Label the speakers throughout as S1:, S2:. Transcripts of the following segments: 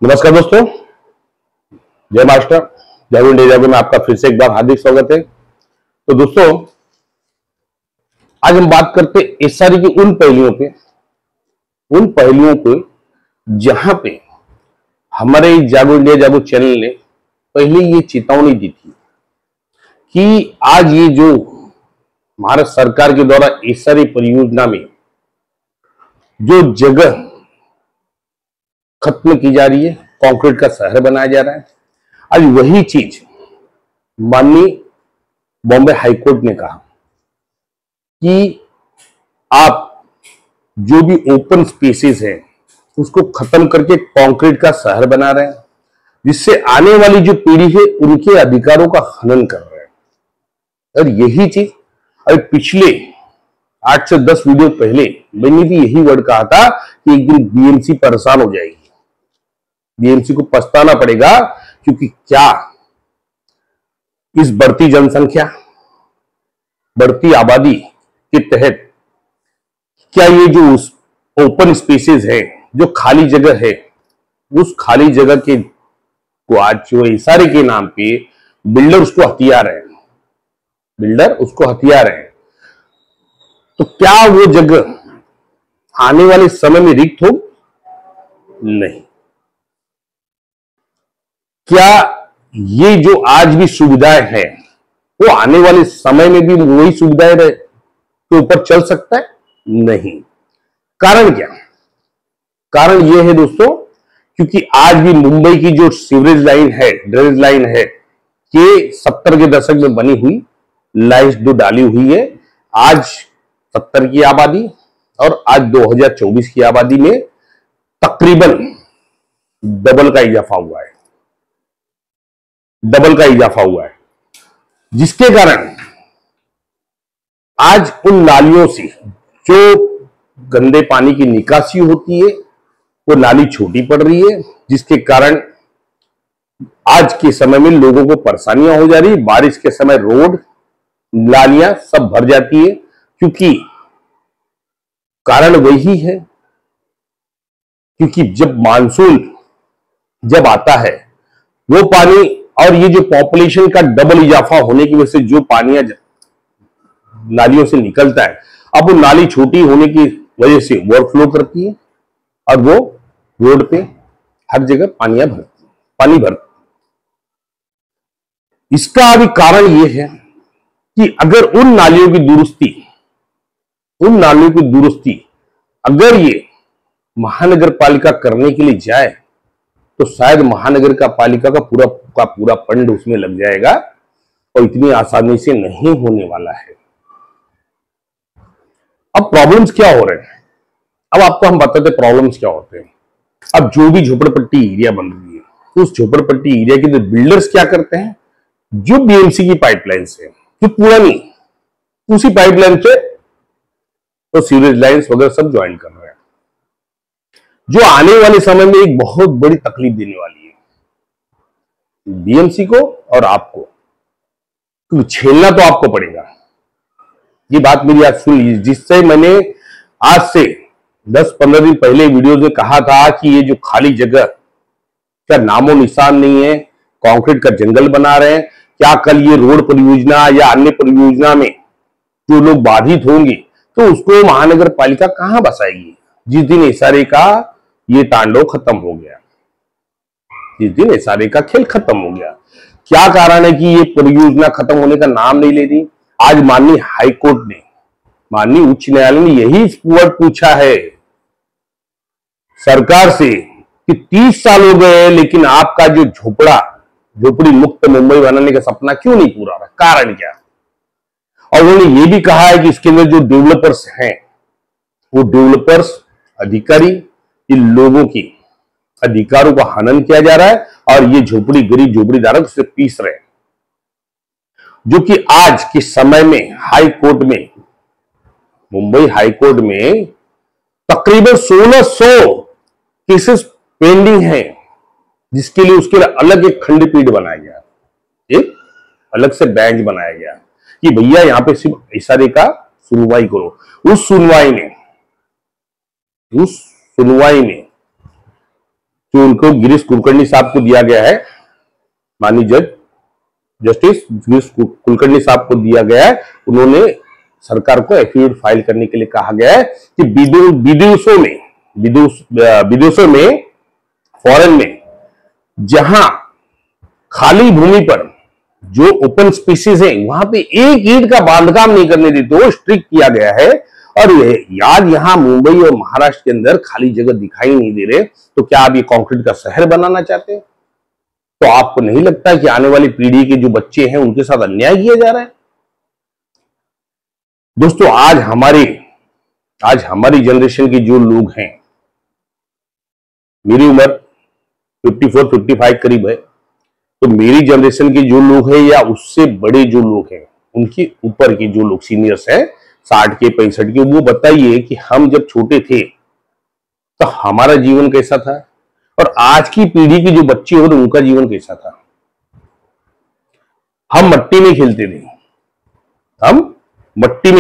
S1: नमस्कार दोस्तों, जय मास्टर, जय गुरु जय जागो में आपका फिर से एक बार हार्दिक स्वागत है। तो दोस्तों, आज हम बात करते हैं एसआरई के उन पहलुओं पे जहां पे हमारे जागो इंडिया जागो चैनल ने पहले ये चेतावनी दी थी कि आज ये जो भारत सरकार के द्वारा एसआरई परियोजना में जो जगह खत्म की जा रही है, कंक्रीट का शहर बनाया जा रहा है, आज वही चीज माननीय बॉम्बे हाईकोर्ट ने कहा कि आप जो भी ओपन स्पेसेस है उसको खत्म करके कंक्रीट का शहर बना रहे हैं, जिससे आने वाली जो पीढ़ी है उनके अधिकारों का हनन कर रहे हैं। और यही चीज अभी पिछले 8 से 10 वीडियो पहले मैंने भी यही वर्ड कहा था कि एक दिन बीएमसी परेशान हो जाएगी, बीएमसी को पछताना पड़ेगा, क्योंकि क्या इस बढ़ती जनसंख्या, बढ़ती आबादी के तहत क्या ये जो ओपन स्पेसेस है, जो खाली जगह है, उस खाली जगह के को आज जो इशारे के नाम पे बिल्डर उसको हथिया रहे हैं, तो क्या वो जगह आने वाले समय में रिक्त हो? नहीं। क्या ये जो आज भी सुविधाएं हैं वो आने वाले समय में भी वही सुविधाएं के ऊपर चल सकता है? नहीं। कारण क्या? कारण ये है दोस्तों, क्योंकि आज भी मुंबई की जो सीवरेज लाइन है, ड्रेनेज लाइन है, ये 70 के दशक में बनी हुई लाइन्स जो डाली हुई है, आज 70 की आबादी और आज 2024 की आबादी में तकरीबन डबल का इजाफा हुआ है, जिसके कारण आज उन नालियों से जो गंदे पानी की निकासी होती है वो नाली छोटी पड़ रही है, जिसके कारण आज के समय में लोगों को परेशानियां हो जा रही है। बारिश के समय रोड, नालियां सब भर जाती है, क्योंकि कारण वही है, क्योंकि जब मानसून जब आता है वो पानी और ये जो पॉपुलेशन का डबल इजाफा होने की वजह से जो पानी नालियों से निकलता है, अब वो नाली छोटी होने की वजह से ओवरफ्लो करती है और वो रोड पे हर जगह पानी भरती। इसका अभी कारण ये है कि अगर उन नालियों की दुरुस्ती अगर ये महानगर पालिका करने के लिए जाए तो शायद महानगर का पालिका का पूरा फंड उसमें लग जाएगा और इतनी आसानी से नहीं होने वाला है। अब प्रॉब्लम्स क्या हो रहे हैं, अब आपको हम बताते हैं प्रॉब्लम्स क्या होते हैं। अब जो भी झोपड़पट्टी एरिया बन रही है, तो उस झोपड़पट्टी एरिया के बिल्डर्स क्या करते हैं, जो बीएमसी की पाइपलाइन से जो पुरानी उसी पाइपलाइन से तो सीवरेज लाइन्स वगैरह सब ज्वाइन कर रहे हैं, जो आने वाले समय में एक बहुत बड़ी तकलीफ देने वाली है बीएमसी को और आपको, क्योंकि झेलना तो आपको पड़ेगा। ये बात मेरी आज सुन लीजिए, जिससे मैंने आज से 10-15 दिन पहले वीडियो में कहा था कि ये जो खाली जगह का नामो निशान नहीं है, कंक्रीट का जंगल बना रहे हैं, क्या कल ये रोड परियोजना या अन्य परियोजना में जो लोग बाधित होंगे तो उसको महानगर पालिका कहां बसाएगी? जिस दिन एसआरए का ये तांडव खत्म हो गया, जिस दिन एसआरए का खेल खत्म हो गया, क्या कारण है कि ये परियोजना खत्म होने का नाम नहीं ले रही? आज माननीय हाईकोर्ट ने, माननीय उच्च न्यायालय ने यही वर्ड पूछा है सरकार से कि 30 साल हो गए लेकिन आपका जो झोपड़ी मुक्त मुंबई बनाने का सपना क्यों नहीं पूरा रहा? कारण क्या? और उन्होंने ये भी कहा है कि इसके अंदर जो डेवलपर्स हैं, वो डेवलपर्स अधिकारी इन लोगों की अधिकारों का हनन किया जा रहा है और ये गरीब झोपड़ीधारक उससे पीस रहे हैं, जो कि आज के समय में हाईकोर्ट में, मुंबई हाईकोर्ट में तकरीबन 1600 केसेस पेंडिंग है, जिसके लिए उसके लिए अलग एक खंडपीठ बनाया गया, एक अलग से बेंच बनाया गया कि भैया यहां पे सिर्फ इशारे का सुनवाई करो। उस सुनवाई में जो उनको गिरीश कुलकर्णी साहब को दिया गया है, माननीय जज जस्टिस गिरीश कुलकर्णी साहब को दिया गया है, उन्होंने सरकार को एफिडेविट फाइल करने के लिए कहा गया है कि विदेशों में फॉरेन में जहां खाली भूमि पर जो ओपन स्पीसीज है वहां पे एक ईंट का बांधकाम नहीं करने देते, वो स्ट्रिक्ट किया गया है। और यार यहां मुंबई और महाराष्ट्र के अंदर खाली जगह दिखाई नहीं दे रहे, तो क्या आप ये कंक्रीट का शहर बनाना चाहते हैं? तो आपको नहीं लगता कि आने वाली पीढ़ी के जो बच्चे हैं उनके साथ अन्याय किया जा रहा है? दोस्तों, आज हमारी जनरेशन के जो लोग हैं, मेरी उम्र 54-55 करीब है, तो मेरी जनरेशन के जो लोग हैं या उससे बड़े जो लोग हैं, उनके ऊपर के जो लोग सीनियर्स हैं 60 के 65 के, वो बताइए कि हम जब छोटे थे तो हमारा जीवन कैसा था और आज की पीढ़ी के जो बच्चे हो रहे उनका जीवन कैसा था। हम मट्टी में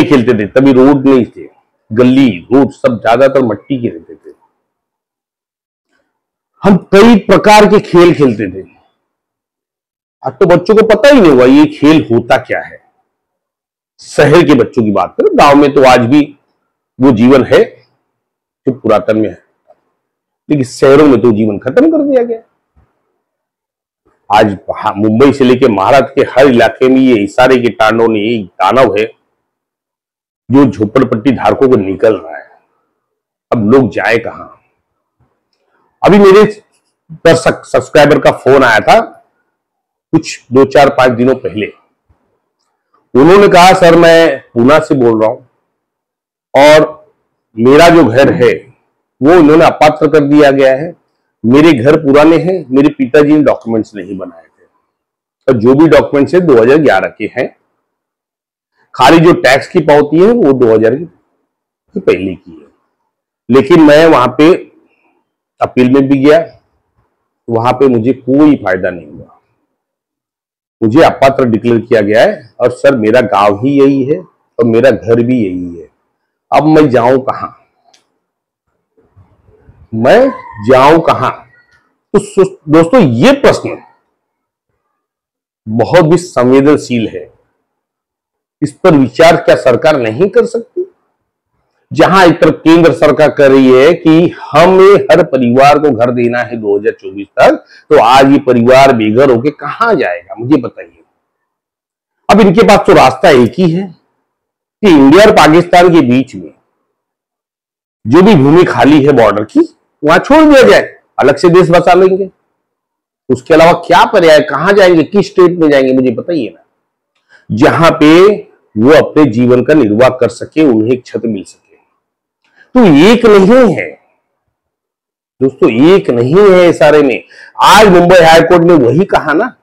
S1: खेलते थे, तभी रोड नहीं थे, गली रोड सब ज्यादातर मट्टी के रहते थे। हम कई प्रकार के खेल खेलते थे। आज तो बच्चों को पता ही नहीं हुआ ये खेल होता क्या है। शहर के बच्चों की बात करें, गांव में तो आज भी वो जीवन है जो पुरातन में है, लेकिन शहरों में तो जीवन खत्म कर दिया गया। आज मुंबई से लेकर महाराष्ट्र के हर इलाके में ये इशारे के तांडव है जो झोपड़पट्टी धारकों को निकल रहा है। अब लोग जाए कहां? अभी मेरे पर सब्सक्राइबर का फोन आया था कुछ 2-4-5 दिनों पहले। उन्होंने कहा, सर मैं पूना से बोल रहा हूं और मेरा जो घर है वो इन्होंने अपात्र कर दिया गया है। मेरे घर पुराने हैं, मेरे पिताजी ने डॉक्यूमेंट्स नहीं बनाए थे और जो भी डॉक्यूमेंट्स है 2011 के हैं। खाली जो टैक्स की पावती है वो 2000 की पहले की है। लेकिन मैं वहां पे अपील में भी गया, वहां पे मुझे कोई फायदा नहीं हुआ, मुझे अपात्र डिक्लेयर किया गया है। और सर मेरा गांव ही यही है और मेरा घर भी यही है। अब मैं जाऊं कहां? तो दोस्तों ये प्रश्न बहुत भी संवेदनशील है। इस पर विचार क्या सरकार नहीं कर सकती? जहां एक तरफ केंद्र सरकार कर रही है कि हमें हर परिवार को घर देना है 2024 तक, तो आज ये परिवार बेघर होके कहां जाएगा? मुझे बताइए। अब इनके पास तो रास्ता एक ही है कि इंडिया और पाकिस्तान के बीच में जो भी भूमि खाली है बॉर्डर की, वहां छोड़ दिया जाए, अलग से देश बसा लेंगे। उसके अलावा क्या पर्याय? कहां जाएंगे? किस स्टेट में जाएंगे? मुझे बताइए ना, जहां पे वो अपने जीवन का निर्वाह कर सके, उन्हें एक छत मिल सके। तो एक नहीं है दोस्तों, एक नहीं है सारे में। आज मुंबई हाईकोर्ट ने वही कहा ना,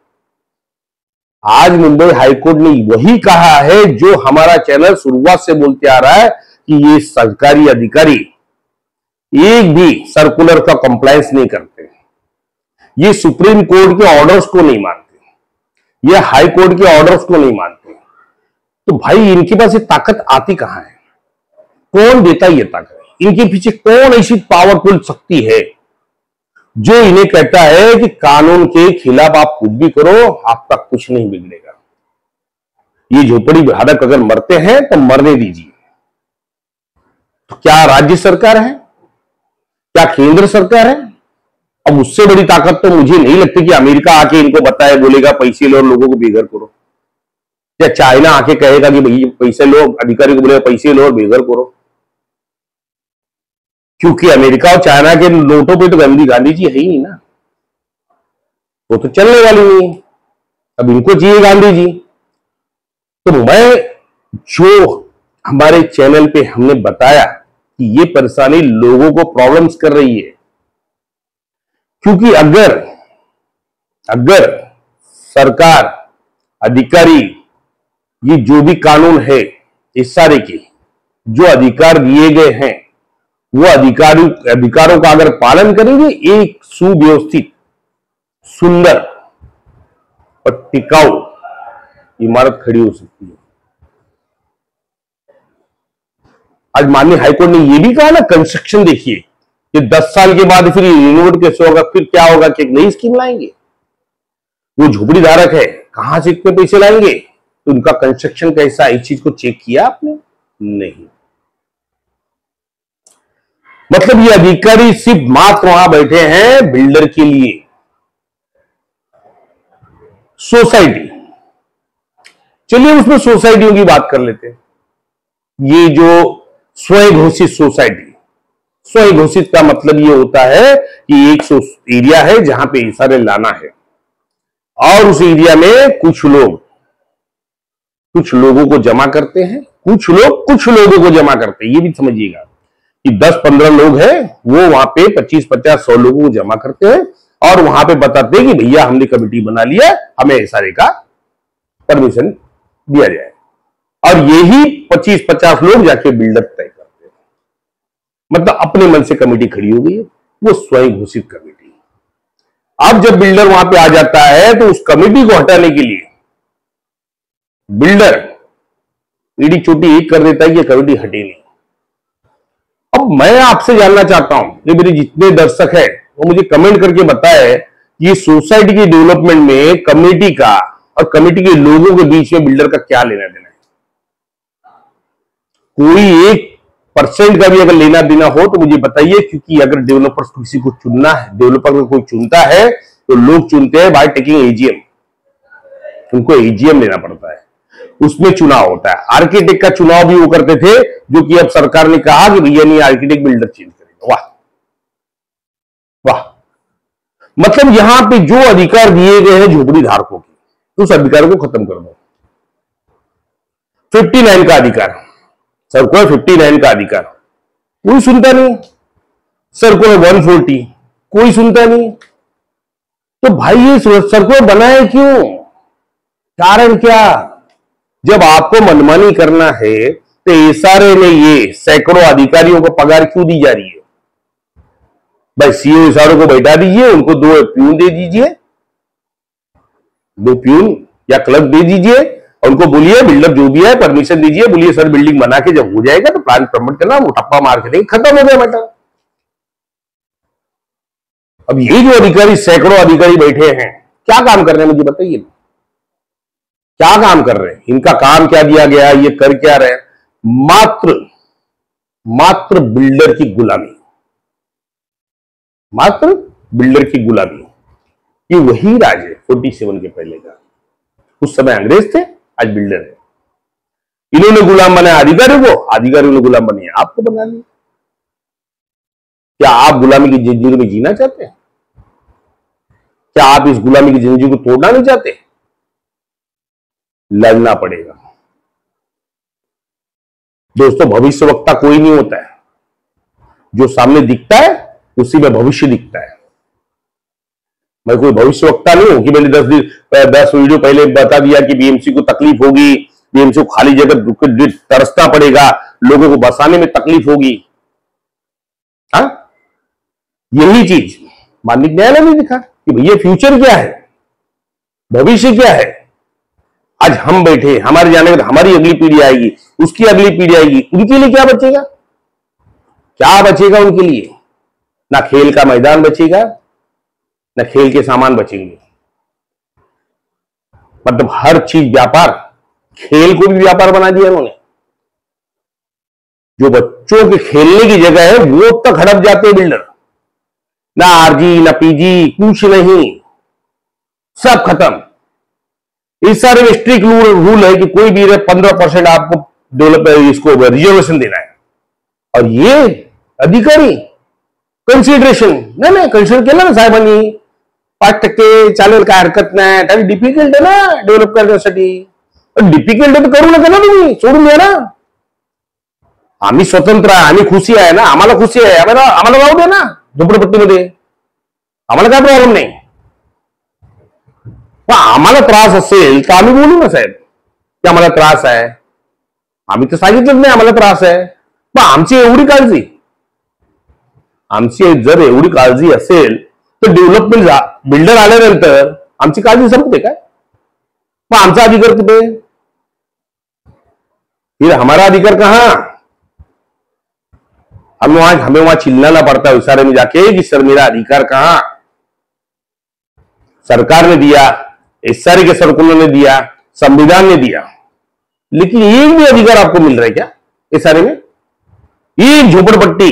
S1: आज मुंबई हाईकोर्ट ने वही कहा है जो हमारा चैनल शुरुआत से बोलते आ रहा है कि ये सरकारी अधिकारी एक भी सर्कुलर का कंप्लायंस नहीं करते, ये सुप्रीम कोर्ट के ऑर्डर्स को नहीं मानते, ये हाई कोर्ट के ऑर्डर्स को नहीं मानते। तो भाई इनके पास ये ताकत आती कहां है? कौन देता ये ताकत? इनके पीछे कौन ऐसी पावरफुल शक्ति है जो इन्हें कहता है कि कानून के खिलाफ आप कुछ भी करो, आपका कुछ नहीं बिगड़ेगा। ये झोपड़ी धारक अगर मरते हैं तो मरने दीजिए। तो क्या राज्य सरकार है? क्या केंद्र सरकार है? अब उससे बड़ी ताकत तो मुझे नहीं लगती कि अमेरिका आके इनको बताए, बोलेगा पैसे लो और लोगों को बेघर करो, या चाइना आके कहेगा कि भाई पैसे लो, अधिकारी को बोलेगा पैसे लो और बेघर करो। क्योंकि अमेरिका और चाइना के नोटों पे तो गांधी जी है ही नहीं ना, वो तो चलने वाली नहीं है। अब इनको चाहिए गांधी जी। तो मैं जो हमारे चैनल पे हमने बताया कि ये परेशानी लोगों को प्रॉब्लम्स कर रही है, क्योंकि अगर सरकार, अधिकारी, ये जो भी कानून है इस सारे के जो अधिकार दिए गए हैं, वो अधिकारों का अगर पालन करेंगे, एक सुव्यवस्थित, सुंदर और टिकाऊ इमारत खड़ी हो सकती है। आज माननीय हाईकोर्ट ने यह भी कहा ना, कंस्ट्रक्शन देखिए, ये 10 साल के बाद फिर रिनोवेट कैसे होगा, फिर क्या होगा कि एक नई स्कीम लाएंगे? वो झोपड़ी धारक है, कहां से इतने पैसे लाएंगे? तो उनका कंस्ट्रक्शन कैसा है, इस चीज को चेक किया आपने? नहीं। मतलब ये अधिकारी सिर्फ मात्र वहां बैठे हैं बिल्डर के लिए। सोसाइटी, चलिए उसमें सोसाइटियों की बात कर लेते हैं। ये जो स्वयं घोषित सोसाइटी, स्वयं घोषित का मतलब ये होता है कि एक एरिया है जहां पे सारे लाना है, और उस एरिया में कुछ लोगों को जमा करते हैं, कुछ लोगों को जमा करते हैं। ये भी समझिएगा कि 10-15 लोग हैं, वो वहां पे 25-50-100 लोगों को जमा करते हैं और वहां पे बताते हैं कि भैया हमने कमेटी बना लिया, हमें एसआरए का परमिशन दिया जाए। और यही 25-50 लोग जाके बिल्डर तय करते हैं। मतलब अपने मन से कमेटी खड़ी हो गई है, वो स्वयं घोषित कमेटी। अब जब बिल्डर वहां पे आ जाता है तो उस कमेटी को हटाने के लिए बिल्डर ईडी चोटी एक कर देता है कि कमेटी हटे नहीं। अब मैं आपसे जानना चाहता हूं कि मेरे जितने दर्शक हैं वो मुझे कमेंट करके बताए कि सोसाइटी की डेवलपमेंट में कमेटी का और कमेटी के लोगों के बीच में बिल्डर का क्या लेना देना है? कोई 1% का भी अगर लेना देना हो तो मुझे बताइए, क्योंकि अगर डेवलपर्स किसी को चुनना है, डेवलपर को कोई चुनता है तो लोग चुनते हैं बाय टेकिंग एजीएम। उनको एजीएम लेना पड़ता है, उसमें चुनाव होता है। आर्किटेक्ट का चुनाव भी वो करते थे, जो कि अब सरकार ने कहा कि भैया नहीं, आर्किटेक्ट बिल्डर चेंज करेगा। वाह वाह। मतलब यहां पे जो अधिकार दिए गए हैं झोपड़ी धारकों के, उस अधिकार को खत्म कर दो। 59 का अधिकार सर को, 59 का अधिकार कोई सुनता नहीं। सर को 140 कोई सुनता नहीं। तो भाई ये सर को बनाए क्यों? कारण क्या? जब आपको मनमानी करना है तो एसआरए में ये सैकड़ों अधिकारियों को पगार क्यों दी जा रही है? भाई सीओ एसआरओ को बैठा दीजिए, उनको 2 प्यून दे दीजिए, 2 प्यून या क्लर्क दे दीजिए, और उनको बोलिए बिल्डर जो भी है परमिशन दीजिए, बोलिए सर बिल्डिंग बना के जब हो जाएगा तो प्लान प्रमोट करना, वो ठप्पा मार के देंगे, खत्म हो गया मैटर। अब ये जो अधिकारी, सैकड़ों अधिकारी बैठे हैं, क्या काम कर रहे हैं मुझे बताइए, क्या काम कर रहे हैं? इनका काम क्या दिया गया, ये कर क्या रहे? मात्र बिल्डर की गुलामी, मात्र बिल्डर की गुलामी। ये वही राज है 47 के पहले का। उस समय अंग्रेज थे, आज बिल्डर है। इन्होंने गुलाम बनाया अधिकारियों को, अधिकारियों ने गुलाम बनाया आपको बना लिया। क्या आप गुलामी की जिंदगी में जीना चाहते हैं? क्या आप इस गुलामी की जिंदगी को तोड़ना नहीं चाहते? लड़ना पड़ेगा दोस्तों। भविष्यवक्ता कोई नहीं होता है, जो सामने दिखता है उसी में भविष्य दिखता है। मैं कोई भविष्यवक्ता नहीं हूं कि मैंने 10 वीडियो पहले बता दिया कि बीएमसी को तकलीफ होगी, बीएमसी को खाली जगह तरसना पड़ेगा, लोगों को बसाने में तकलीफ होगी। हाँ, यही चीज माननीय न्यायालय ने दिखा कि भैया फ्यूचर क्या है, भविष्य क्या है। आज हम बैठे, हमारे जाने के बाद हमारी अगली पीढ़ी आएगी, उसकी अगली पीढ़ी आएगी, उनके लिए क्या बचेगा? क्या बचेगा उनके लिए? ना खेल का मैदान बचेगा, ना खेल के सामान बचेंगे। मतलब हर चीज व्यापार, खेल को भी व्यापार बना दिया उन्होंने। जो बच्चों के खेलने की जगह है वो तक हड़प जाते हैं बिल्डर। ना आरजी ना पीजी, कुछ नहीं, सब खत्म। इस सारे में स्ट्रिक्ट रूल है कि कोई भी 15% आपको डेवलपर इसको रिजर्वेशन देना है। और ये अधिकारी कन्सिडरेशन नाही कन्सिडर केलं ना साहेबांनी, 5% चालेल, काय हरकत नाही, कारण डिफिकल्ट आहे ना डेव्हलप करण्यासाठी। डिफिकल्ट आहे तर करू नका ना, तुम्ही सोडून द्या ना। आम्ही स्वतंत्र आहे, आम्ही खुशी आहे ना, आम्हाला खुशी आहे, आम्हाला राहू द्या ना झोपडपट्टीमध्ये, आम्हाला काय प्रॉब्लेम नाही। आम्हाला त्रास असेल तर आम्ही बोलू ना साहेब की आम्हाला त्रास आहे, आम्ही तर सांगितलंच नाही आम्हाला त्रास आहे। पण आमची एवढी काळजी, आमची जर एवढी काळजी असेल तर डेव्हलपमेंट बिल्डर आल्यानंतर आमची काळजी संपते काय? मग आमचा अधिकार कुठे? फिर हमारा अधिकार कहां? हमें वहां चिल्लाना पड़ता है इशारे में जाके कि सर मेरा अधिकार कहां। सरकार ने दिया, एसआरए के सर्कुलर ने दिया, संविधान ने दिया, लेकिन एक भी अधिकार आपको मिल रहा है क्या एसआरए में? एक झोपड़पट्टी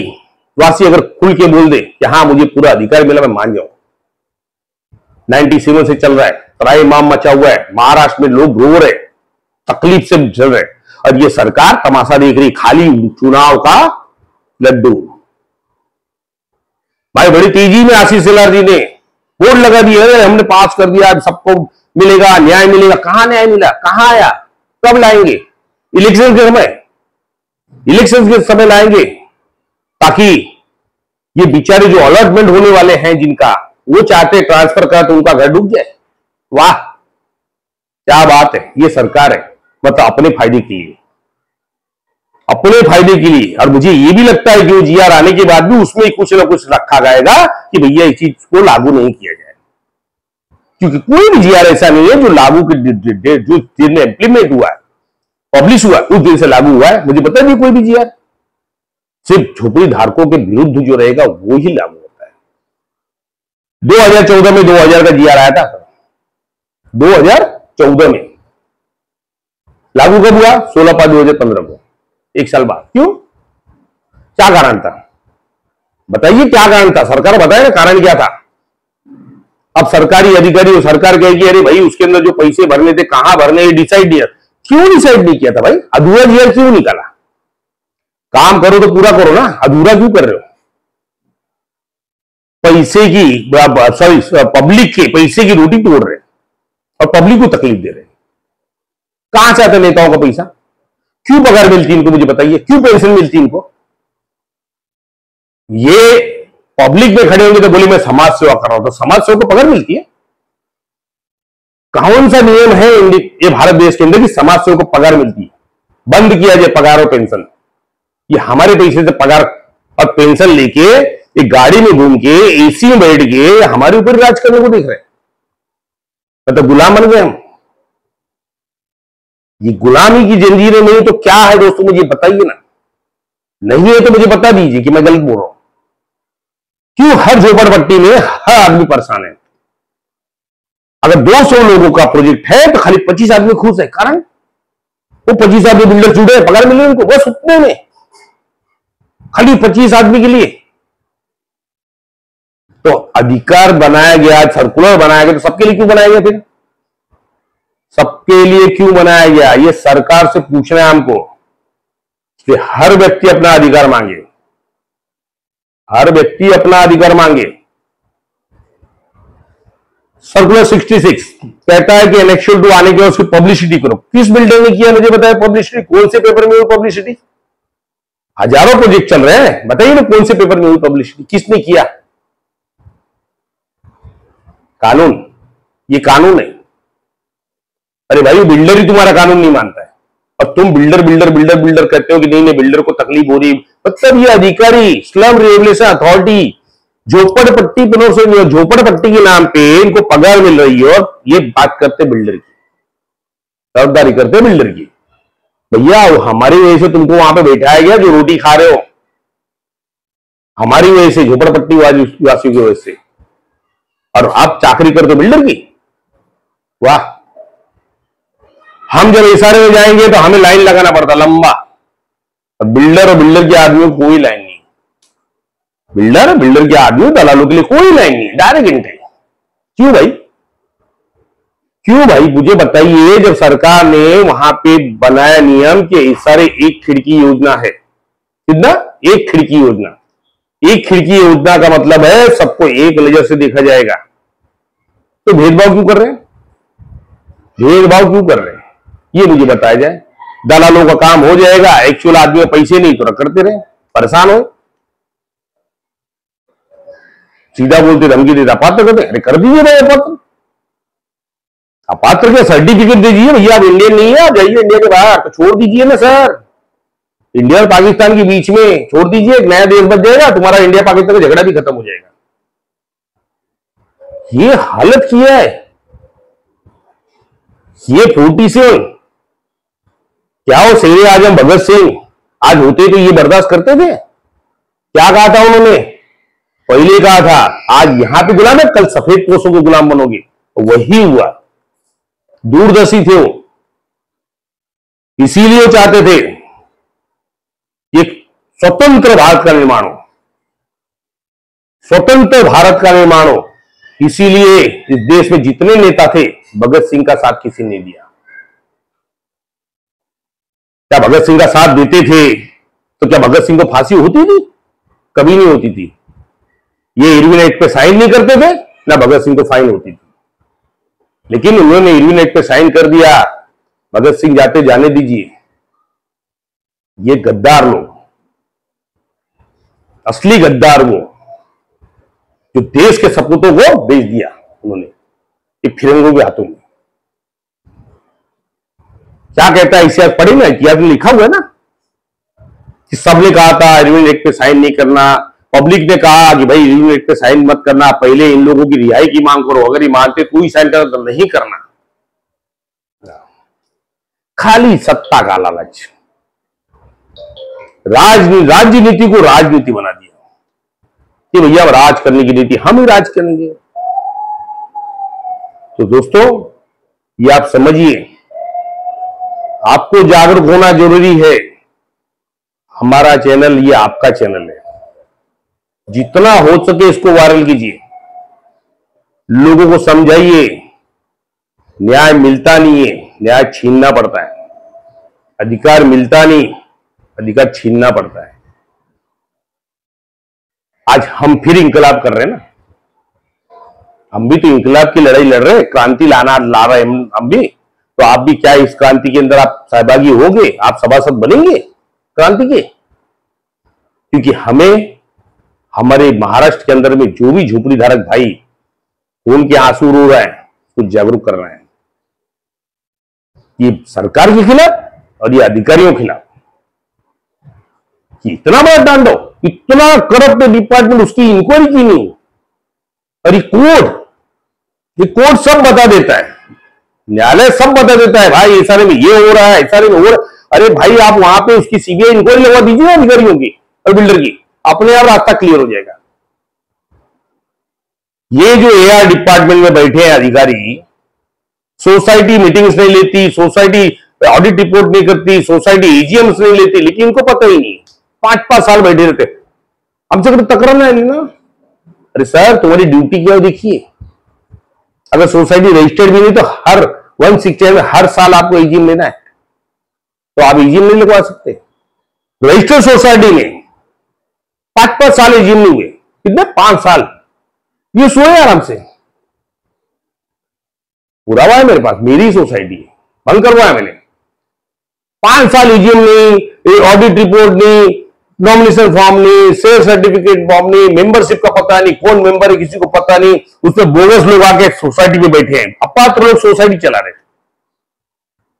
S1: वासी अगर खुल के बोल दे कि हाँ मुझे पूरा अधिकार मिला, मैं मान जाऊं। 97 से चल रहा है, त्राही माम मचा हुआ है, महाराष्ट्र में लोग रो रहे, तकलीफ से चल रहे, और ये सरकार तमाशा देख रही, खाली चुनाव का लड्डू। भाई बड़ी तेजी में आशीष शेलार जी ने बोर्ड लगा दिया, हमने पास कर दिया, सबको मिलेगा, न्याय मिलेगा। कहां न्याय मिला, कहां आया, कब लाएंगे? इलेक्शन के समय लाएंगे, ताकि ये बेचारे जो अलॉटमेंट होने वाले हैं जिनका, वो चाहते ट्रांसफर कर तो उनका घर डूब जाए। वाह क्या बात है, ये सरकार है, मतलब अपने फायदे के लिए, अपने फायदे के लिए। और मुझे ये भी लगता है कि वो जीआर आने के बाद भी उसमें कुछ ना कुछ रखा जाएगा कि भैया इस चीज को लागू नहीं किया जाए, क्योंकि कोई भी जीआर ऐसा नहीं है जो लागू के जो दिन में इंप्लीमेंट हुआ है, पब्लिश हुआ उस दिन से लागू हुआ है। मुझे पता नहीं कोई भी जीआर, सिर्फ झोपड़ी धारकों के विरुद्ध जो रहेगा वो ही लागू होता है। 2014 में 2000 का जीआर आया था, 2014 में लागू कब हुआ? 16/5/2015 को, एक साल बाद। क्यों, क्या कारण था बताइए, क्या कारण था? सरकार बताए ना कारण क्या था। अब सरकारी अधिकारी और सरकार कहेगी अरे भाई उसके अंदर जो पैसे भरने थे कहां भरने, डिसाइड नहीं, क्यों डिसाइड नहीं किया था भाई? अधूरा जीआर क्यों निकाला? काम करो तो पूरा करो ना, अधूरा क्यों कर रहे हो? पैसे की, सॉरी, पब्लिक के पैसे की रोटी तोड़ रहे और पब्लिक को तकलीफ दे रहे। कहां से आता नेताओं का पैसा? क्यों पगार मिलती इनको, मुझे बताइए, क्यों पेंशन मिलती इनको? ये पब्लिक में खड़े होंगे तो बोले मैं समाज सेवा कर रहा हूं, तो समाज सेवा को पगार मिलती है? कौन सा नियम है ये भारत देश के अंदर कि समाज सेवा को पगार मिलती है? बंद किया जाए पगार और पेंशन। ये हमारे पैसे से पगार और पेंशन लेके एक गाड़ी में घूम के एसी में बैठ के हमारे ऊपर राज करने को देख रहे हैं, मतलब गुलाम बन गए हम। ये गुलामी की जंजीरें नहीं तो क्या है दोस्तों, मुझे बताइए ना। नहीं है तो मुझे बता दीजिए कि मैं गलत बोल रहा हूं। क्यों हर झोपड़पट्टी में हर आदमी परेशान है? अगर 200 लोगों का प्रोजेक्ट है तो खाली 25 आदमी खुश है, कारण वो 25 आदमी बिल्डर जुड़े, पगार मिले उनको, बस उतने में, खाली 25 आदमी के लिए। तो अधिकार बनाया गया, सर्कुलर बनाया गया, तो सबके लिए क्यों बनाया गया? फिर सबके लिए क्यों बनाया गया? ये सरकार से पूछना है हमको कि हर व्यक्ति अपना अधिकार मांगे, हर व्यक्ति अपना अधिकार मांगे। सर्कुलर 66 कहता है कि इलेक्शन 2 आने के बाद उसकी पब्लिसिटी करो। किस बिल्डर ने किया मुझे बताया पब्लिसिटी? कौन से पेपर में हुई पब्लिसिटी? हजारों प्रोजेक्ट चल रहे हैं, बताइए ना कौन से पेपर में हुई पब्लिसिटी, किसने किया? कानून, ये कानून है। अरे भाई बिल्डर ही तुम्हारा कानून नहीं मानता है और तुम बिल्डर बिल्डर बिल्डर बिल्डर कहते हो कि नहीं नहीं बिल्डर को तकलीफ हो रही। मतलब ये अधिकारी, स्लम रेगुलेशन अथॉरिटी, झोपड़पट्टी झोपड़पट्टी के नाम पे इनको पगार मिल रही है और ये बात करते बिल्डर की, तरफदारी करते बिल्डर की। भैया हमारी वजह से तुमको वहां पे बैठाया गया जो रोटी खा रहे हो, हमारी वजह से, झोपड़पट्टी वासियों की वजह से, और आप चाकरी करते बिल्डर की। वाह, हम जब इशारे में जाएंगे तो हमें लाइन लगाना पड़ता लंबा, और बिल्डर के आदमियों को कोई लाइन नहीं। बिल्डर के आदमी दलालों के लिए कोई लाइन नहीं, डायरेक्ट एंट्री। क्यों भाई, क्यों भाई मुझे बताइए। जब सरकार ने वहां पे बनाया नियम कि इशारे एक खिड़की योजना है, कितना? एक खिड़की योजना। एक खिड़की योजना का मतलब है सबको एक नजर से देखा जाएगा। तो भेदभाव क्यों कर रहे हैं? भेदभाव क्यों कर रहे हैं ये मुझे बताया जाए। दलालों का काम हो जाएगा, एक्चुअल आदमी पैसे नहीं तो करते रहे, परेशान हो। सीधा बोलते, धमकी देता, अपात्र करते, अरे कर दीजिए भाई अपात्र। अपात्र के सर्टिफिकेट दीजिए भैया, आप इंडियन नहीं है, आप जाइए इंडिया के बाहर, तो छोड़ दीजिए ना सर। इंडिया और पाकिस्तान के बीच में छोड़ दीजिए, एक नया देश बच जाएगा, तुम्हारा इंडिया पाकिस्तान का झगड़ा भी खत्म हो जाएगा। ये हालत किया है ये 47। क्या वो शेर आजम भगत सिंह आज होते तो ये बर्दाश्त करते थे? क्या कहा था उन्होंने? पहले कहा था आज यहां पे गुलाम है, कल सफेद पोशों के गुलाम बनोगे। तो वही हुआ। दूरदर्शी थे वो, इसीलिए चाहते थे एक स्वतंत्र भारत का निर्माण हो, स्वतंत्र भारत का निर्माण हो। इसीलिए इस देश में जितने नेता थे, भगत सिंह का साथ किसी ने दिया। क्या भगत सिंह का साथ देते थे तो क्या भगत सिंह को फांसी होती थी? कभी नहीं होती थी। ये इरविन एक्ट पे साइन नहीं करते थे ना भगत सिंह को फाइन होती थी। लेकिन उन्होंने इरविन एक्ट पे साइन कर दिया, भगत सिंह जाते जाने दीजिए। ये गद्दार लोग, असली गद्दार वो, जो देश के सपूतों को बेच दिया उन्होंने एक फिरंगों के हाथों में। क्या कहता है इतिहास? पढ़े ना, इतिहास में लिखा हुआ है ना कि सबने कहा था इरविन एक्ट पे साइन नहीं करना। पब्लिक ने कहा कि भाई इरविन एक्ट पे साइन मत करना, पहले इन लोगों की रिहाई की मांग करो, अगर ये मानते तो ही साइन करना, तो नहीं करना। खाली सत्ता का लालच, राजनीति को राजनीति बना दिया कि भैया अब राज करने की नीति, हम ही राज करेंगे। तो दोस्तों ये आप समझिए, आपको जागरूक होना जरूरी है। हमारा चैनल ये आपका चैनल है, जितना हो सके इसको वायरल कीजिए, लोगों को समझाइए। न्याय मिलता नहीं है, न्याय छीनना पड़ता है। अधिकार मिलता नहीं, अधिकार छीनना पड़ता है। आज हम फिर इंकलाब कर रहे हैं ना, हम भी तो इंकलाब की लड़ाई लड़ रहे हैं, क्रांति ला रहे हैं हम भी। तो आप भी क्या इस क्रांति के अंदर आप सहभागी होंगे? आप सभासद बनेंगे क्रांति के? क्योंकि हमें हमारे महाराष्ट्र के अंदर में जो भी झोपड़ी धारक भाई खून के आंसू रो रहे हैं, उसको जागरूक कर रहे हैं। ये सरकार के खिलाफ और ये अधिकारियों के खिलाफ कि इतना बड़ा तांडव, इतना करप्ट डिपार्टमेंट, उसकी इंक्वायरी की नहीं। और ये कोर्ट सब बता देता है, न्यायालय सब बता देता है, भाई इस सारे में ये हो रहा है, इस सारे में हो रहा है। अरे भाई आप वहां पे उसकी सीबीआई इंक्वायरी लगवा दीजिए अधिकारियों की और बिल्डर की, अपने आप रास्ता क्लियर हो जाएगा। ये जो एआर डिपार्टमेंट में बैठे हैं अधिकारी, सोसाइटी मीटिंग्स नहीं लेती, सोसाइटी ऑडिट रिपोर्ट नहीं करती, सोसाइटी ईजीएम्स नहीं लेती, लेकिन इनको पता ही नहीं। 5-5 साल बैठे रहते, हमसे कभी टकराना है ना। अरे सर तुम्हारी ड्यूटी क्या है देखिए। अगर सोसाइटी रजिस्टर्ड भी नहीं तो हर 160 में हर साल आपको ईजीएम लेना है, तो आप ईजीएम नहीं लगवा सकते। रजिस्टर्ड सोसाइटी में 5-5 साल ईजीएम नहीं हुए, कितने 5 साल ये सोए आराम से। पुरावा है मेरे पास, मेरी सोसाइटी है, बंद करवाया मैंने। 5 साल ईजीएम नहीं, ऑडिट रिपोर्ट नहीं, नॉमिनेशन फॉर्म नहीं, शेयर सर्टिफिकेट फॉर्म नहीं, मेंबरशिप का पता नहीं, कौन मेंबर है किसी को पता नहीं, उसमें बोगस लोग आके सोसाइटी में बैठे हैं, अपात्र लोग सोसाइटी चला रहे।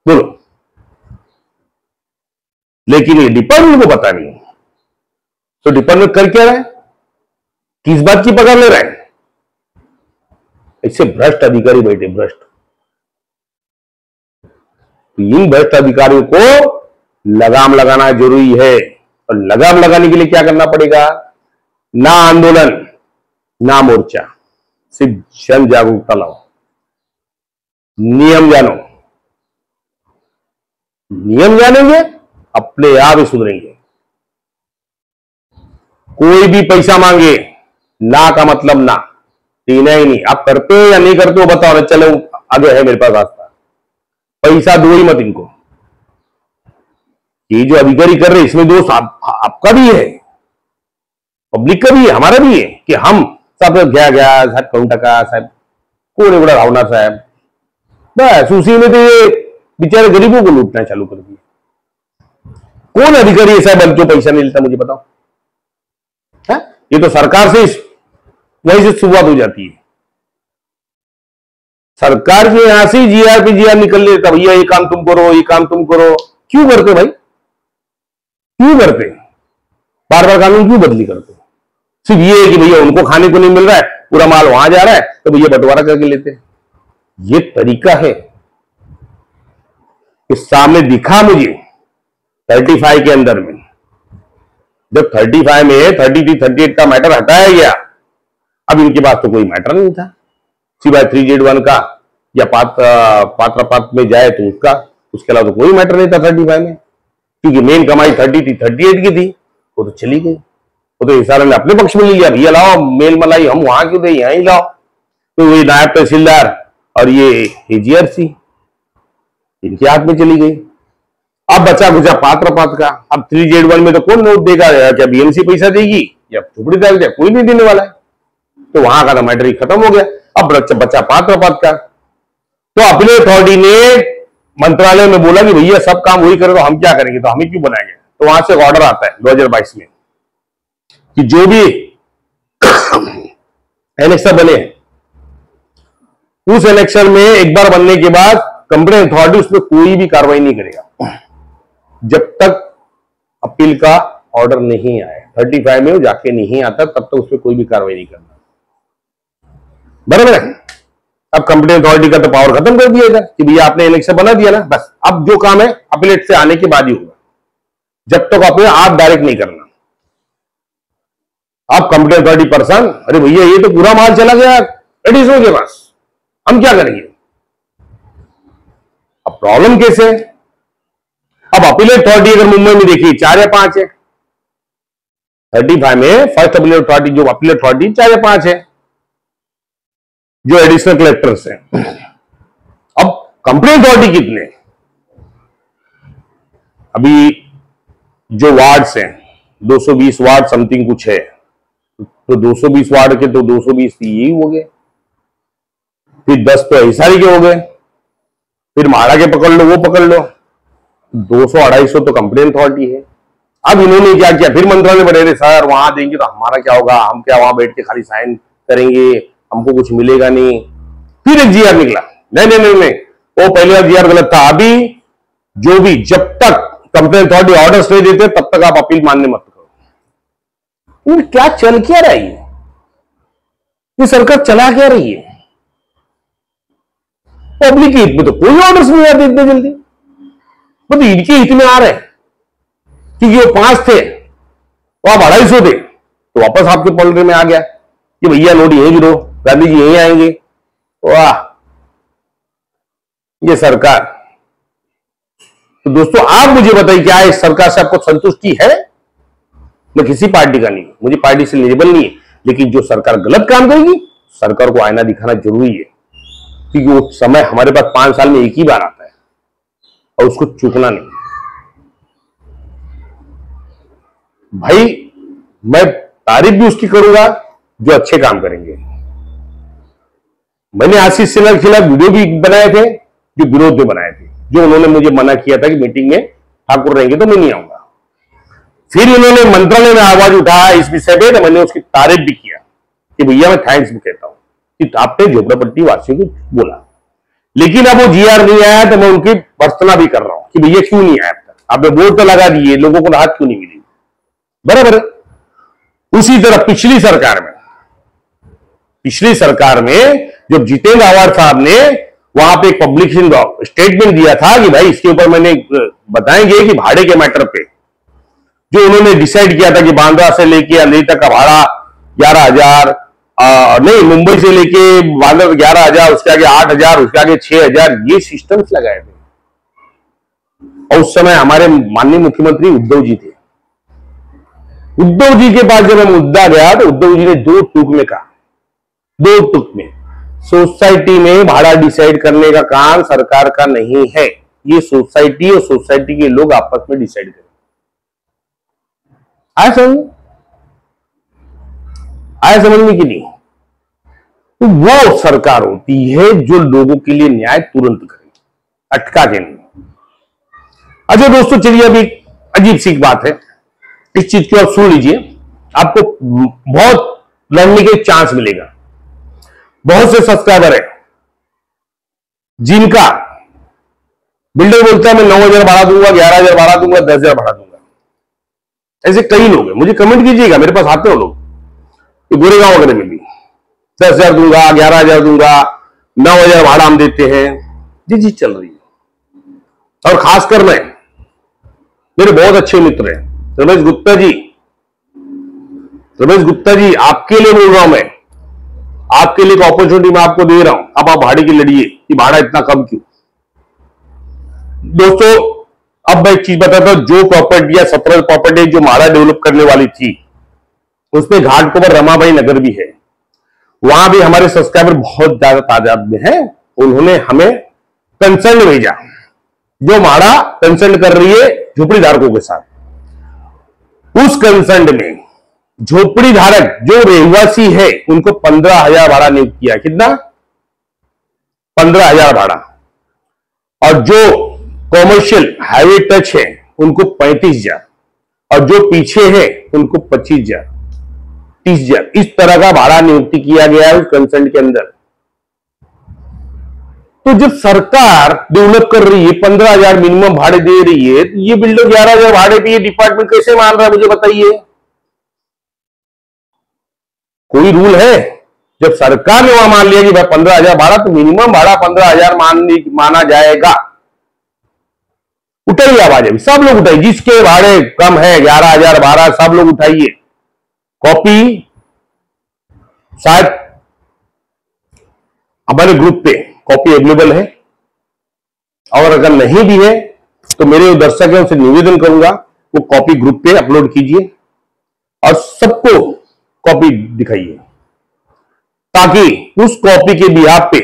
S1: बोलो, लेकिन ये डिपार्टमेंट को पता नहीं। तो डिपार्टमेंट कर क्या रहा है, किस बात की पकड़ ले रहा है? इससे भ्रष्ट अधिकारी बैठे, भ्रष्ट। तो इन भ्रष्ट अधिकारियों को लगाम लगाना जरूरी है। और लगाम लगाने के लिए क्या करना पड़ेगा? ना आंदोलन ना मोर्चा, सिर्फ जन जागरूकता लाओ, नियम जानो। नियम जानेंगे अपने आप ही सुधरेंगे। कोई भी पैसा मांगे, ना का मतलब ना, देना ही नहीं। आप करते हो या नहीं करते हो बताओ ना, चलो आगे है मेरे पास रास्ता। पैसा दो ही मत इनको। ये जो अधिकारी कर रहे इसमें दोष आपका भी है, पब्लिक का भी है, हमारा भी है कि हम सब गया साहब कौन टका साहब कौन है बड़ा रावना साहब, बस उसी में तो ये बेचारे गरीबों को लूटना चालू कर दिया। कौन अधिकारी ऐसा है जो पैसा नहीं लेता, मुझे बताओ। है? ये तो सरकार से वहीं से शुरुआत हो जाती है। सरकार के यहां से जीआर निकल लेता, भैया ये काम तुम करो, ये काम तुम करो। क्यों करते भाई, क्यों करते? बार बार कानून क्यों बदली करते? सिर्फ ये है कि भैया उनको खाने को नहीं मिल रहा है, पूरा माल वहां जा रहा है, तो भैया बंटवारा करके लेते हैं। ये तरीका है। इस सामने दिखा मुझे 35 के अंदर में जब 35 में 33 38 का मैटर हटाया गया, अब इनके पास तो कोई मैटर नहीं था, सिवाय 3Z1 का या पात्र में जाए तो उसका, उसके अलावा तो कोई मैटर नहीं था 35 में, क्योंकि मेन कमाई 33 38 की थी, वो तो चली गई। वो तो इशारा ने अपने पक्ष में ले लिया, भैया लाओ मेल मलाई हम वहां क्यों दे, यहीं लाओ। तो वही नायब तहसीलदार और ये AGRC इनके हाथ में चली गई। अब बचा कुचा पात्र का, अब 3Z1 में तो कौन नोट देगा, क्या BMC पैसा देगी या झोपड़ी डाल दिया, कोई नहीं देने वाला है। तो वहां का तो मैटर ही खत्म हो गया। अब बचा पात्र का। तो अपने अथॉरिटी ने मंत्रालय में बोला कि भैया सब काम वही करे तो हम क्या करेंगे, तो हम ही क्यों बनाएंगे। तो वहां से ऑर्डर आता है 2022 में कि जो भी एनेक्सर बने, उस एनेक्सर में एक बार बनने के बाद कंप्लेंट अथॉरिटी उसमें कोई भी कार्रवाई नहीं करेगा जब तक अपील का ऑर्डर नहीं आए। 35 में वो जाके नहीं आता तब तक उसमें कोई भी कार्रवाई नहीं करना, बराबर है। अब कंप्लेंट अथॉरिटी का तो पावर खत्म कर दिया था कि भैया आपने एनेक्सर बना दिया ना, बस अब जो काम है अपीलेट से आने के बाद ही होगा, जब तक आपने आप डायरेक्ट नहीं करना। आप कंप्लेंट अथॉरिटी पर्सन, अरे भैया ये तो पूरा माल चला गया एडिशनल के पास, हम क्या करेंगे। अब प्रॉब्लम कैसे है, अब अपीलेट अथॉरिटी अगर मुंबई में देखिए 4 या 5 है, 35 में फर्स्ट अपीलेट अथॉरिटी जो अपीलेट अथॉरिटी 4 या 5 है जो एडिशनल कलेक्टर्स हैं। अब कंप्लेंट अथॉरिटी कितने, अभी जो वार्ड्स हैं 220 वार्ड समथिंग कुछ है, तो 220 वार्ड के तो 220 यही हो गए, फिर 10 तो ऐसा के हो गए, फिर महाड़ा के पकड़ लो, वो पकड़ लो, 200-250 तो कंप्लेंट अथॉरिटी है। अब इन्होंने क्या किया, फिर मंत्रालय बढ़े रहे सर वहां देंगे तो हमारा क्या होगा, हम क्या वहां बैठ के खाली साइन करेंगे, हमको कुछ मिलेगा नहीं। फिर एक GR निकला, नहीं, वो पहले वाला GR गलत था। अभी जो भी जब तक कंप्लेंट अथॉरिटी ऑर्डर्स नहीं देते तब तक आप अपील मानने मत करो। क्या चल क्या रही है ये सरकार, चला क्या रही है। पब्लिक के हित में तो कोई ऑर्डर्स नहीं आते इतने जल्दी, मतलब इनके हित में आ रहे हैं क्योंकि वो 5 थे वो आप 250 थे, तो वापस आपके पलड़े में आ गया कि भैया नोट यहीं गिरो, गांधी जी यहीं आएंगे। वाह ये सरकार। तो दोस्तों आप मुझे बताइए क्या इस सरकार से आपको संतुष्टि है। मैं किसी पार्टी का नहीं, मुझे पार्टी से लेबल नहीं है, लेकिन जो सरकार गलत काम करेगी सरकार को आईना दिखाना जरूरी है, क्योंकि वो समय हमारे पास 5 साल में एक ही बार आता है और उसको चूकना नहीं। भाई मैं तारीफ भी उसकी करूंगा जो अच्छे काम करेंगे। मैंने आशीष सिन्हा के खिलाफ वीडियो भी बनाए थे जो विरोध में बनाए थे, जो उन्होंने मुझे मना किया था कि मीटिंग में ठाकुर रहेंगे तो मैं नहीं आऊंगा। फिर उन्होंने मंत्रालय में आवाज उठाया इस विषय पे, तो मैंने उसकी तारीफ भी किया कि भैया मैं थैंक्स भी कहता हूं कि आपने झोपड़पट्टी वासियों को बोला। लेकिन अब वो GR नहीं आया तो मैं उनकी भर्त्सना भी कर रहा हूं कि भैया क्यों नहीं आया, आपने वोट तो लगा दिए, लोगों को राहत क्यों नहीं मिली, बराबर। उसी तरह पिछली सरकार में जब जितेंद्र आवार साहब ने वहां पे एक पब्लिक स्टेटमेंट दिया था कि भाई इसके ऊपर मैंने बताएंगे कि भाड़े के मैटर पे जो उन्होंने डिसाइड किया था कि बांद्रा से लेके अंधेरी तक का भाड़ा 11,000, नहीं मुंबई से लेके बांद्रा 11,000, उसके आगे 8,000, उसके आगे 6,000, ये सिस्टम्स लगाए थे। और उस समय हमारे माननीय मुख्यमंत्री उद्धव जी थे। उद्धव जी के पास जब मुद्दा गया तो उद्धव जी ने 2 टूक में कहा, 2 टूक में, सोसाइटी में भाड़ा डिसाइड करने का काम सरकार का नहीं है, ये सोसाइटी और सोसाइटी के लोग आपस में डिसाइड करें। आया समझ में कि नहीं। तो वो सरकार होती है जो लोगों के लिए न्याय तुरंत करे, अटका के नहीं। अच्छा दोस्तों चलिए अभी अजीब सी बात है, इस चीज को आप सुन लीजिए, आपको बहुत लड़ने के चांस मिलेगा। बहुत से सब्सक्राइबर है जिनका बिल्डर बोलता है मैं 9,000 भाड़ा दूंगा, 11,000 भाड़ा दूंगा, 10,000 भाड़ा दूंगा। ऐसे कई लोग हैं, मुझे कमेंट कीजिएगा, मेरे पास आते हो लोग, गोरेगांव वगैरह में भी 10,000 दूंगा, 11,000 दूंगा, 9,000 भाड़ा हम देते हैं। जी चीज चल रही है। और खासकर मैं, मेरे बहुत अच्छे मित्र हैं रमेश गुप्ता जी, रमेश गुप्ता जी, आपके लिए बोल रहा हूं मैं, आपके लिए एक अपॉर्चुनिटी मैं आपको दे रहा हूं। अब आप भाड़े की लड़िए कि भाड़ा इतना कम क्यों। दोस्तों, अब मैं एक चीज बताता हूं, जो प्रॉपर्टी या 17 प्रॉपर्टी जो माड़ा डेवलप करने वाली थी, उसमें घाटकोपर रमाबाई नगर भी है। वहां भी हमारे सब्सक्राइबर बहुत ज्यादा तादाद में है। उन्होंने हमें कंसर्न भेजा, जो माड़ा कंसर्न कर रही है झोपड़ी धारकों के साथ। उस कंसर्न में झोपड़ी धारक जो रहवासी है उनको 15,000 भाड़ा नियुक्त किया। कितना? 15,000 भाड़ा। और जो कॉमर्शियल हाईवे टच है उनको 35,000, और जो पीछे है उनको 25,000, 30,000, इस तरह का भाड़ा नियुक्ति किया गया है उस कंसर्न के अंदर। तो जब सरकार डेवलप कर रही है, 15,000 मिनिमम भाड़े दे रही है, तो ये बिल्डर 11,000 भाड़े पे ये डिपार्टमेंट कैसे मान रहा है, मुझे बताइए। कोई रूल है? जब सरकार ने वहां मान लिया कि भाई 15,000 भाड़ा, तो मिनिमम भाड़ा 15,000 माना जाएगा। उठाइए आवाज, अभी सब लोग उठाइए, जिसके भाड़े कम है 11,000 12, सब लोग उठाइए। कॉपी शायद हमारे ग्रुप पे कॉपी अवेलेबल है, और अगर नहीं भी है तो मेरे दर्शक है उनसे निवेदन करूंगा वो कॉपी ग्रुप पे अपलोड कीजिए और सबको कॉपी दिखाइए, ताकि उस कॉपी के बिहाफ पे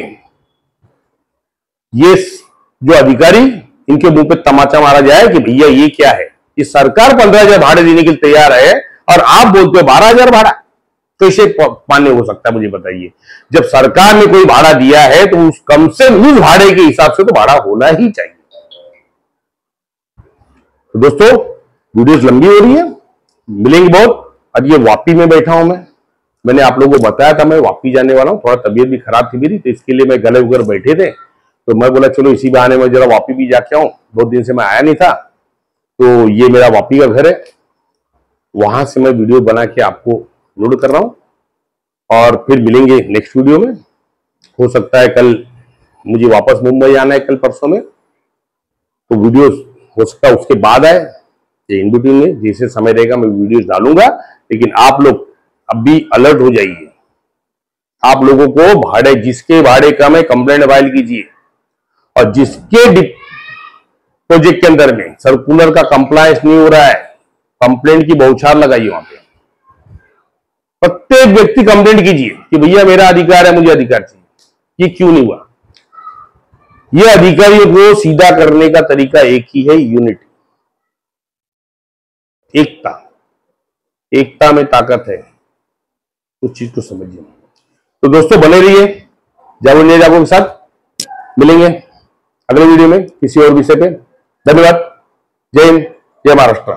S1: ये जो अधिकारी, इनके मुंह पे तमाचा मारा जाए कि भैया ये क्या है, ये सरकार 15,000 भाड़े देने के लिए तैयार है और आप बोलते हो 12,000 भाड़ा। कैसे मान्य हो सकता है, मुझे बताइए। जब सरकार ने कोई भाड़ा दिया है तो उस कम से उस भाड़े के हिसाब से तो भाड़ा होना ही चाहिए। तो दोस्तों, वीडियोस लंबी हो रही है, मिलेंगे बहुत। अब ये वापी में बैठा हूं मैंने आप लोगों को बताया था मैं वापी जाने वाला हूं। थोड़ा तबीयत भी खराब थी मेरी, तो इसके लिए मैं गले उगर बैठे थे, तो मैं बोला चलो इसी बहाने में जरा वापी भी जाके आऊं। 2 दिन से मैं आया नहीं था। तो ये मेरा वापी का घर है, वहां से मैं वीडियो बना के आपको लोड कर रहा हूं, और फिर मिलेंगे नेक्स्ट वीडियो में। हो सकता है कल मुझे वापस मुंबई आना है, कल परसों में, तो वीडियो हो सकता है उसके बाद आए, ये इन बिटवीन में जैसे समय रहेगा मैं वीडियो डालूंगा। लेकिन आप लोग अब भी अलर्ट हो जाइए। आप लोगों को भाड़े, जिसके भाड़े कम है कंप्लेंट फाइल कीजिए, और जिसके प्रोजेक्ट के अंदर में सर्कुलर का कंप्लायंस नहीं हो रहा है, कंप्लेंट की बौछार लगाइए। वहां पे प्रत्येक व्यक्ति कंप्लेंट कीजिए कि भैया मेरा अधिकार है, मुझे अधिकार चाहिए, ये क्यों नहीं हुआ। ये अधिकारियों को सीधा करने का तरीका एक ही है, यूनिटी, एकता। एकता में ताकत है, उस चीज को समझिए। तो दोस्तों बने रहिए जागो जागो के साथ। मिलेंगे अगले वीडियो में किसी और विषय पे। धन्यवाद। जय हिंद, जय महाराष्ट्र।